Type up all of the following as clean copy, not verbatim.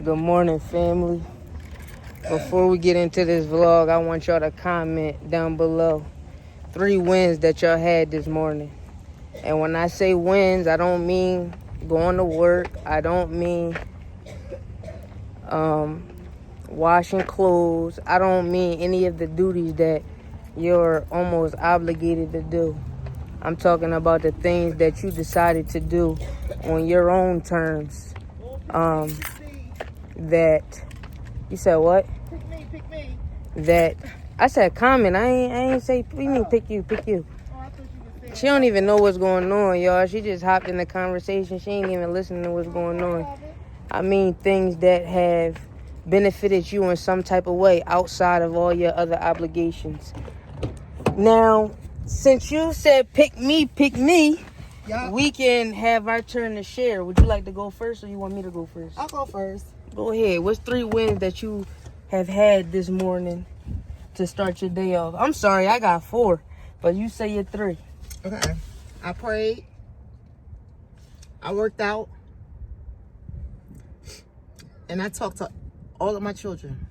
Good morning, family. Before we get into this vlog, I want y'all to comment down below 3 wins that y'all had this morning. And when I say wins, I don't mean going to work. I don't mean washing clothes. I don't mean any of the duties that you're almost obligated to do. I'm talking about the things that you decided to do on your own terms. That you said what? Pick me. That I said comment. I ain't say we mean pick you. Oh, I thought you were saying. She don't even know what's going on, y'all. She just hopped in the conversation. She ain't even listening to what's going on. I mean things that have benefited you in some type of way outside of all your other obligations. Now, since you said pick me, Yep. we can have our turn to share. Would you like to go first or you want me to go first? I'll go first. Go ahead. What's 3 wins that you have had this morning to start your day off? I'm sorry, I got 4, but you say your 3. Okay. I prayed. I worked out. And I talked to all of my children.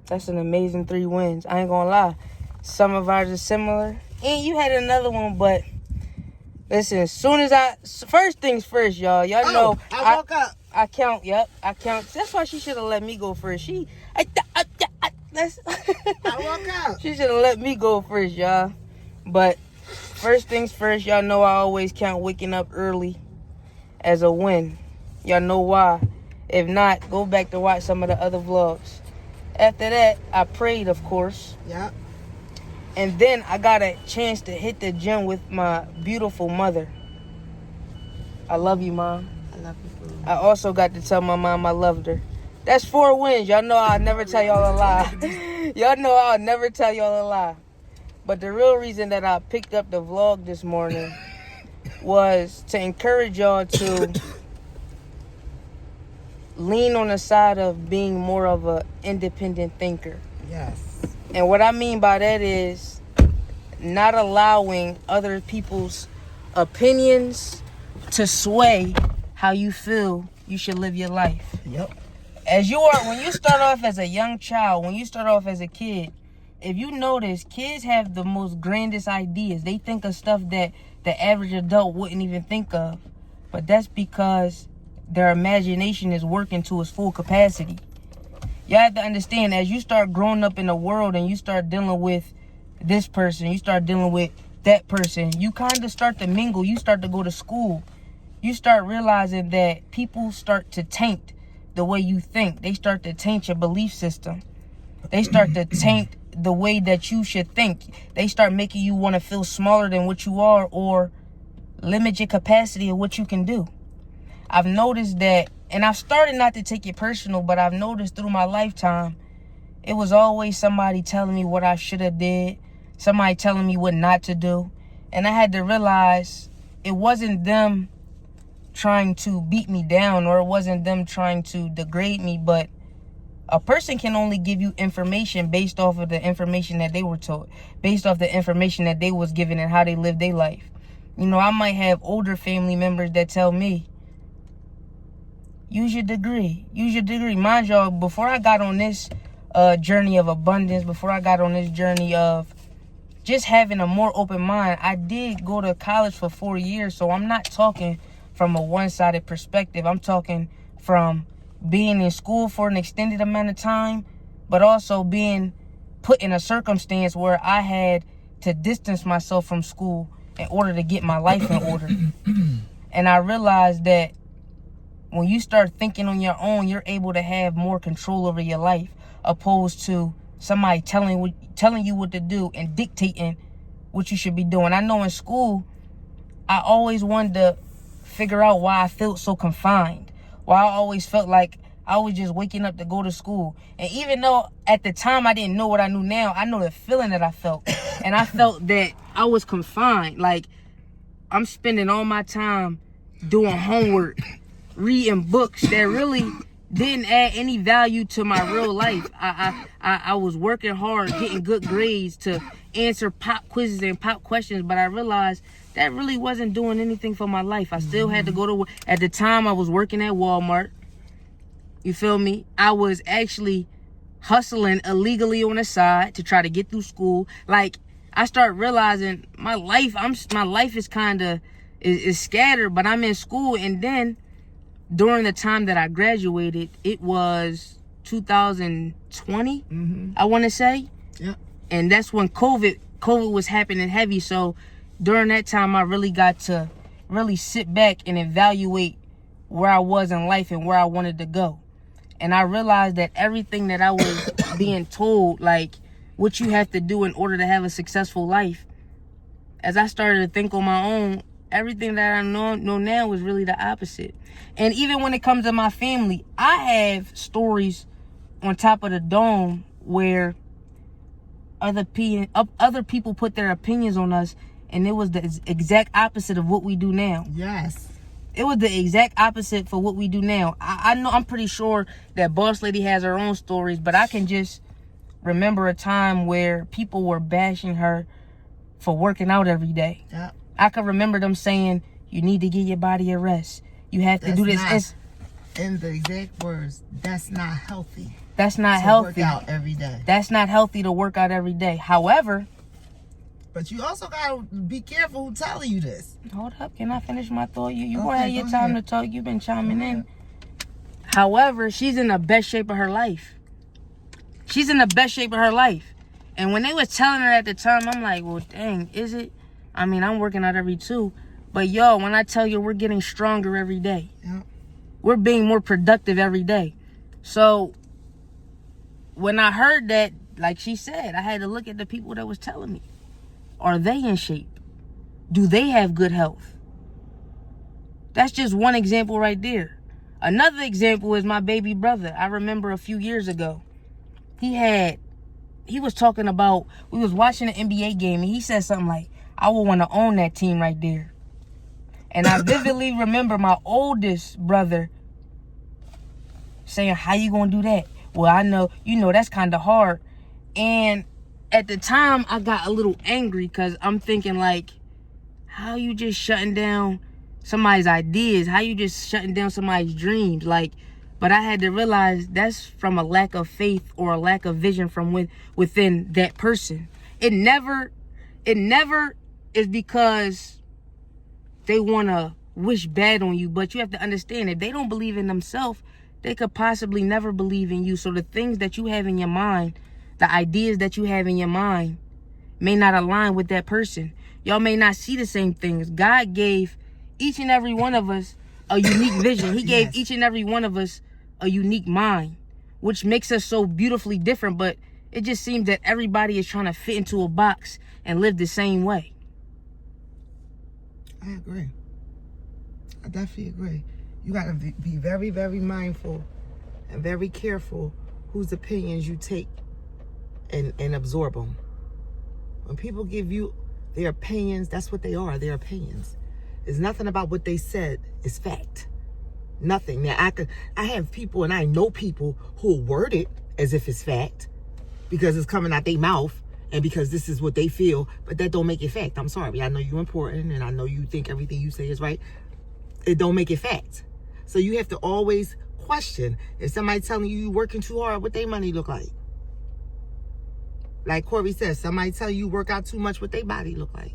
That's an amazing 3 wins. I ain't gonna lie. Some of ours are similar. And you had another one, but listen, first things first, y'all. Y'all know I woke up. I count. Yep, I count. That's why she should have let me go first. I woke up. She should have let me go first, y'all. But first things first, y'all know I always count waking up early as a win. Y'all know why. If not, go back to watch some of the other vlogs. After that, I prayed, of course. Yep. And then I got a chance to hit the gym with my beautiful mother. I love you, Mom. I love you, boo. I also got to tell my mom I loved her. That's 4 wins. Y'all know I'll never tell y'all a lie. Y'all know I'll never tell y'all a lie. But the real reason that I picked up the vlog this morning was to encourage y'all to lean on the side of being more of an independent thinker. Yes. And what I mean by that is not allowing other people's opinions to sway how you feel you should live your life. Yep. When you start off as a young child, when you start off as a kid, if you notice, kids have the most grandest ideas. They think of stuff that the average adult wouldn't even think of. But that's because their imagination is working to its full capacity. You have to understand, as you start growing up in the world and you start dealing with this person, you start dealing with that person, you kind of start to mingle. You start to go to school. You start realizing that people start to taint the way you think. They start to taint your belief system. They start to taint the way that you should think. They start making you want to feel smaller than what you are or limit your capacity of what you can do. I've noticed that, and I've started not to take it personal, but I've noticed through my lifetime, it was always somebody telling me what I should have did, somebody telling me what not to do. And I had to realize it wasn't them trying to beat me down or it wasn't them trying to degrade me, but a person can only give you information based off of the information that they were taught, based off the information that they was given and how they lived their life. You know, I might have older family members that tell me, use your degree. Mind y'all, before I got on this journey of abundance, before I got on this journey of just having a more open mind, I did go to college for 4 years. So I'm not talking from a one-sided perspective. I'm talking from being in school for an extended amount of time, but also being put in a circumstance where I had to distance myself from school in order to get my life in order. And I realized that when you start thinking on your own, you're able to have more control over your life, opposed to somebody telling you what to do and dictating what you should be doing. I know in school, I always wanted to figure out why I felt so confined, why I always felt like I was just waking up to go to school. And even though at the time I didn't know what I knew now, I know the feeling that I felt. And I felt that I was confined. Like, I'm spending all my time doing homework, reading books that really didn't add any value to my real life. I was working hard, getting good grades to answer pop quizzes and pop questions, but I realized that really wasn't doing anything for my life. I still had to go to work. At the time, I was working at Walmart. You feel me? I was actually hustling illegally on the side to try to get through school. Like, I start realizing my life is kind of is scattered, but I'm in school. And then during the time that I graduated, it was 2020, I want to say. Yeah. And that's when COVID was happening heavy. So during that time, I really got to really sit back and evaluate where I was in life and where I wanted to go. And I realized that everything that I was being told, like what you have to do in order to have a successful life, as I started to think on my own, everything that I know now was really the opposite. And even when it comes to my family, I have stories on top of the dome where other people put their opinions on us, and it was the exact opposite of what we do now. Yes. It was the exact opposite for what we do now. I know, I'm pretty sure that Boss Lady has her own stories, but I can just remember a time where people were bashing her for working out every day. Yeah. I can remember them saying, you need to give your body a rest. You have to do this. In the exact words, that's not healthy. That's not healthy. Work out every day. That's not healthy to work out every day. However, but you also gotta be careful who telling you this. Hold up, can I finish my thought? You Okay, gonna have your go time ahead. to talk. You've been chiming in. However, she's in the best shape of her life. She's in the best shape of her life. And when they was telling her at the time, I'm like, well, dang, is it? I mean, I'm working out every 2. But yo, when I tell you we're getting stronger every day. Yeah. We're being more productive every day. So when I heard that, like she said, I had to look at the people that was telling me. Are they in shape? Do they have good health? That's just one example right there. Another example is my baby brother. I remember a few years ago, he was talking about, we was watching an NBA game, and he said something like, I would want to own that team right there. And I vividly remember my oldest brother saying, how you gonna do that? Well, I know, that's kind of hard. And at the time, I got a little angry because I'm thinking, like, how you just shutting down somebody's ideas? How you just shutting down somebody's dreams? Like, but I had to realize that's from a lack of faith or a lack of vision from within that person. It never is because they want to wish bad on you, but you have to understand, if they don't believe in themselves, they could possibly never believe in you. So the things that you have in your mind, the ideas that you have in your mind, may not align with that person. Y'all may not see the same things. God gave each and every one of us a unique vision. He gave each and every one of us a unique mind, which makes us so beautifully different. But it just seems that everybody is trying to fit into a box and live the same way. I agree. I definitely agree. You got to be very, very mindful and very careful whose opinions you take and absorb them. When people give you their opinions, that's what they are, their opinions. It's nothing about what they said is fact. Nothing. Now, I have people, and I know people who word it as if it's fact because it's coming out their mouth and because this is what they feel, but that don't make it fact. I'm sorry. I know you're important, and I know you think everything you say is right. It don't make it fact. So you have to always question if somebody telling you working too hard, what their money look like. Like Corey says, somebody tell you work out too much, what their body look like.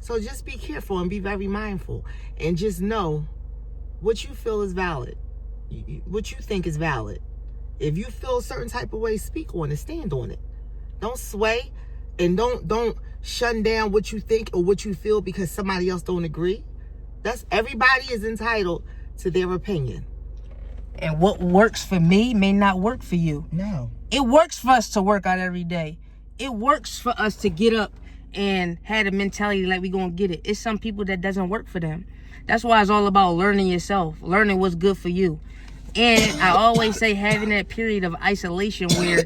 So just be careful and be very mindful, and just know what you feel is valid, what you think is valid. If you feel a certain type of way, speak on it, stand on it. Don't sway, and don't shun down what you think or what you feel because somebody else don't agree. Everybody is entitled to their opinion. And what works for me may not work for you. No. It works for us to work out every day. It works for us to get up and have a mentality like we gonna get it. It's some people that doesn't work for them. That's why it's all about learning yourself, learning what's good for you. And I always say having that period of isolation where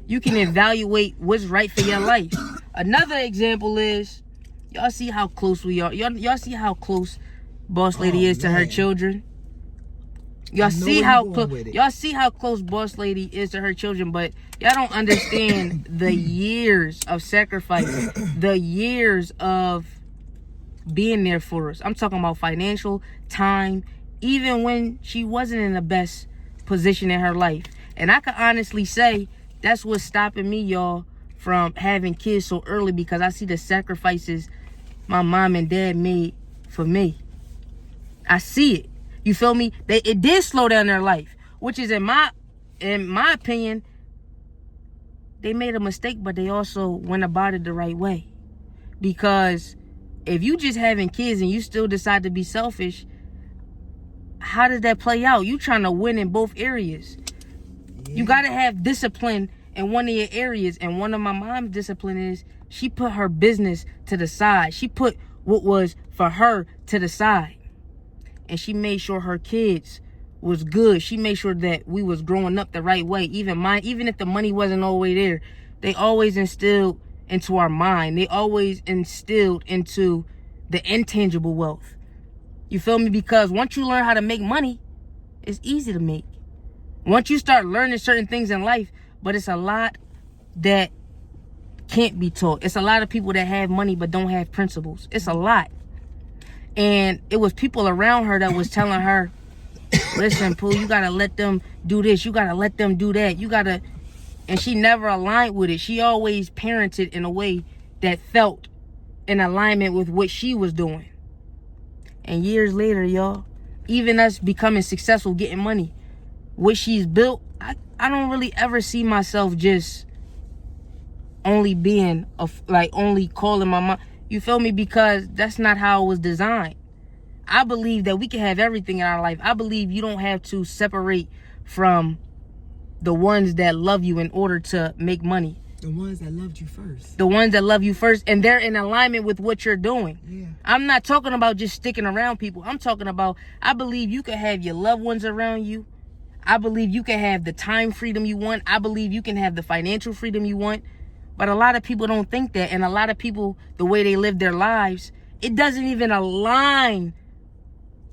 you can evaluate what's right for your life. Another example is, y'all see how close we are. Y'all see how close Boss Lady is to her children. Y'all see how close Boss Lady is to her children, but y'all don't understand the years of sacrifice, the years of being there for us. I'm talking about financial, time, even when she wasn't in the best position in her life. And I can honestly say that's what's stopping me, y'all, from having kids so early, because I see the sacrifices my mom and dad made for me. I see it. You feel me? It did slow down their life, which is in my opinion, they made a mistake, but they also went about it the right way. Because if you just having kids and you still decide to be selfish, how does that play out? You trying to win in both areas. Yeah. You got to have discipline in one of your areas. And one of my mom's discipline is she put her business to the side. She put what was for her to the side. And she made sure her kids was good. She made sure that we was growing up the right way. Even if the money wasn't all the way there, they always instilled into our mind. They always instilled into the intangible wealth. You feel me? Because once you learn how to make money, it's easy to make. Once you start learning certain things in life, but it's a lot that can't be taught. It's a lot of people that have money but don't have principles. It's a lot. And it was people around her that was telling her, listen, Pooh, you gotta let them do this. You gotta let them do that. And she never aligned with it. She always parented in a way that felt in alignment with what she was doing. And years later, y'all, even us becoming successful, getting money, what she's built, I don't really ever see myself just only being, only calling my mom. You feel me? Because that's not how it was designed. I believe that we can have everything in our life. I believe you don't have to separate from the ones that love you in order to make money. The ones that loved you first. The ones that love you first, and they're in alignment with what you're doing. Yeah. I'm not talking about just sticking around people. I'm talking about, I believe you can have your loved ones around you. I believe you can have the time freedom you want. I believe you can have the financial freedom you want. But a lot of people don't think that. And a lot of people, the way they live their lives, it doesn't even align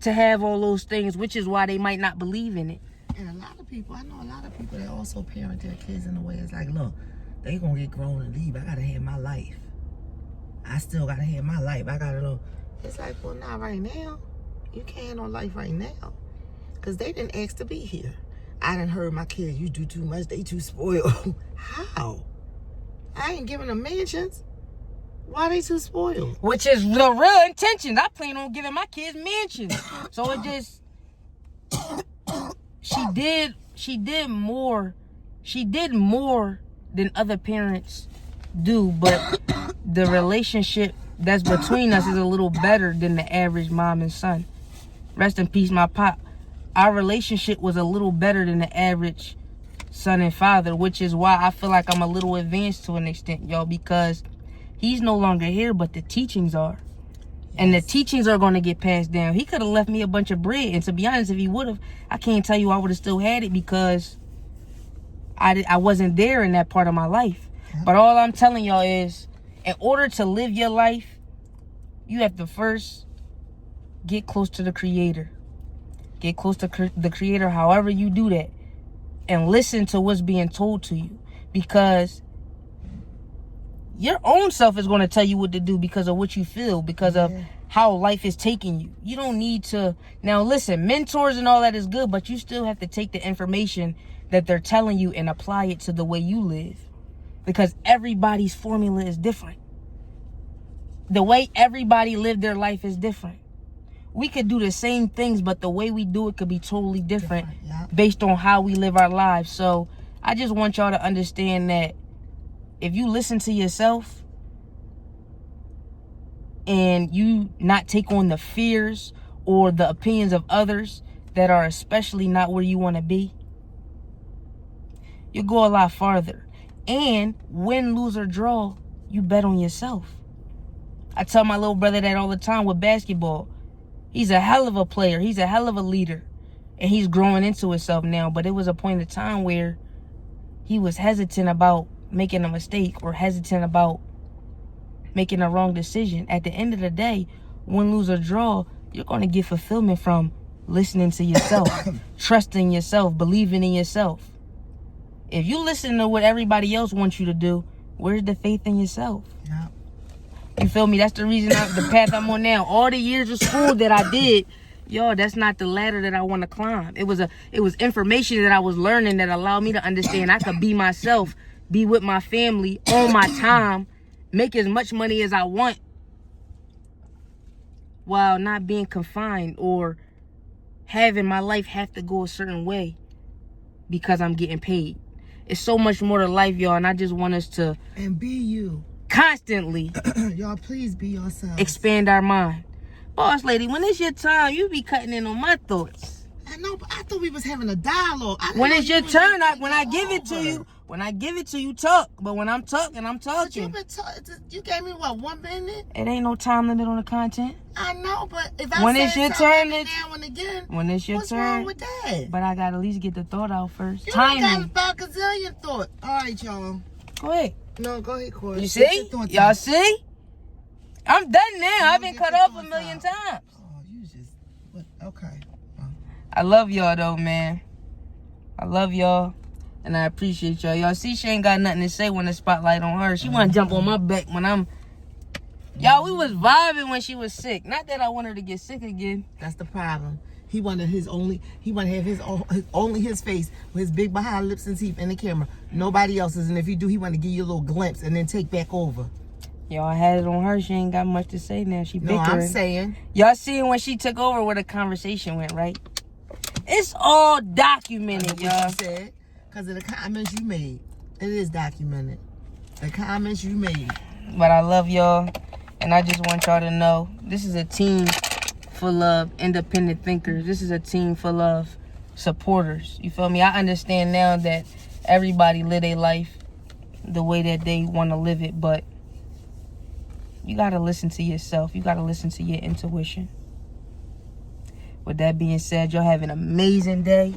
to have all those things, which is why they might not believe in it. And I know a lot of people that also parent their kids in a way. It's like, look, they gonna get grown and leave. I gotta have my life. I still gotta have my life. I gotta know. It's like, well, not right now. You can't have no life right now. Because they didn't ask to be here. I done heard my kids, you do too much, they too spoiled. How? I ain't giving them mansions. Why they too spoiled? Which is the real intention. I plan on giving my kids mansions. So it just, she did more than other parents do, but the relationship that's between us is a little better than the average mom and son. Rest in peace, my pop. Our relationship was a little better than the average son and father, which is why I feel like I'm a little advanced to an extent, y'all, because he's no longer here, but the teachings are. Yes. And the teachings are going to get passed down. He could have left me a bunch of bread, and to be honest, if he would have, I can't tell you I would have still had it, because I wasn't there in that part of my life. Yeah. But all I'm telling y'all is, in order to live your life, you have to first get close to the Creator. Get close to the Creator however you do that. And listen to what's being told to you. Because your own self is going to tell you what to do because of what you feel. Because of how life is taking you. You don't need to... Now listen, mentors and all that is good. But you still have to take the information that they're telling you and apply it to the way you live. Because everybody's formula is different. The way everybody lived their life is different. We could do the same things, but the way we do it could be totally different based on how we live our lives. So I just want y'all to understand that if you listen to yourself and you not take on the fears or the opinions of others that are especially not where you want to be, you'll go a lot farther. And win, lose, or draw, you bet on yourself. I tell my little brother that all the time with basketball. He's a hell of a player. He's a hell of a leader. And he's growing into himself now. But it was a point in time where he was hesitant about making a mistake or hesitant about making a wrong decision. At the end of the day, win, lose, or draw, you're going to get fulfillment from listening to yourself, trusting yourself, believing in yourself. If you listen to what everybody else wants you to do, where's the faith in yourself? You feel me? That's the reason the path I'm on now. All the years of school that I did, Yo, that's not the ladder that I want to climb. It was information that I was learning that allowed me to understand I could be myself, be with my family, on my time, make as much money as I want while not being confined or having my life have to go a certain way because I'm getting paid. It's so much more to life, y'all, and I just want us to And be you. Constantly y'all, please be yourself. Expand our mind. Boss lady, when it's your time, you be cutting in on my thoughts. I know, but I thought we was having a dialogue. When it's your turn, when I give it to you, talk. But when I'm talking, I'm talking. But you gave me, what, 1 minute? It ain't no time limit on the content. I know, but if I when say it's your something turn, now and again, when it's your what's turn, wrong with that? But I gotta at least get the thought out first. You Timing. got about a gazillion thought. All right, y'all. Go ahead. No, go ahead, Corey. You see? Y'all see? I'm done now. I've been cut off a million times. Oh, you just... What? Okay. I love y'all, though, man. I love y'all. And I appreciate y'all. Y'all see she ain't got nothing to say when the spotlight on her. She want to jump on my back when I'm... Y'all, we was vibing when she was sick. Not that I want her to get sick again. That's the problem. He wanted to have only his face with his big behind lips and teeth in the camera. Nobody else's. And if you do, he want to give you a little glimpse and then take back over. Y'all, I had it on her. She ain't got much to say now. She bickering. No, I'm saying. Y'all seen when she took over where the conversation went, right? It's all documented, y'all. Said, because of the comments you made. It is documented. The comments you made. But I love y'all. And I just want y'all to know, this is a team full of independent thinkers. This is a team full of supporters. You feel me? I understand now that everybody live their life the way that they want to live it. But you got to listen to yourself. You got to listen to your intuition. With that being said, y'all have an amazing day.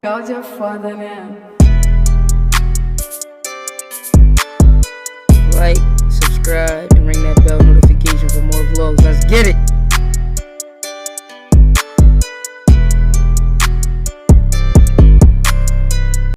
Called your father now. Like, subscribe, and ring that bell notification for more vlogs. Let's get it.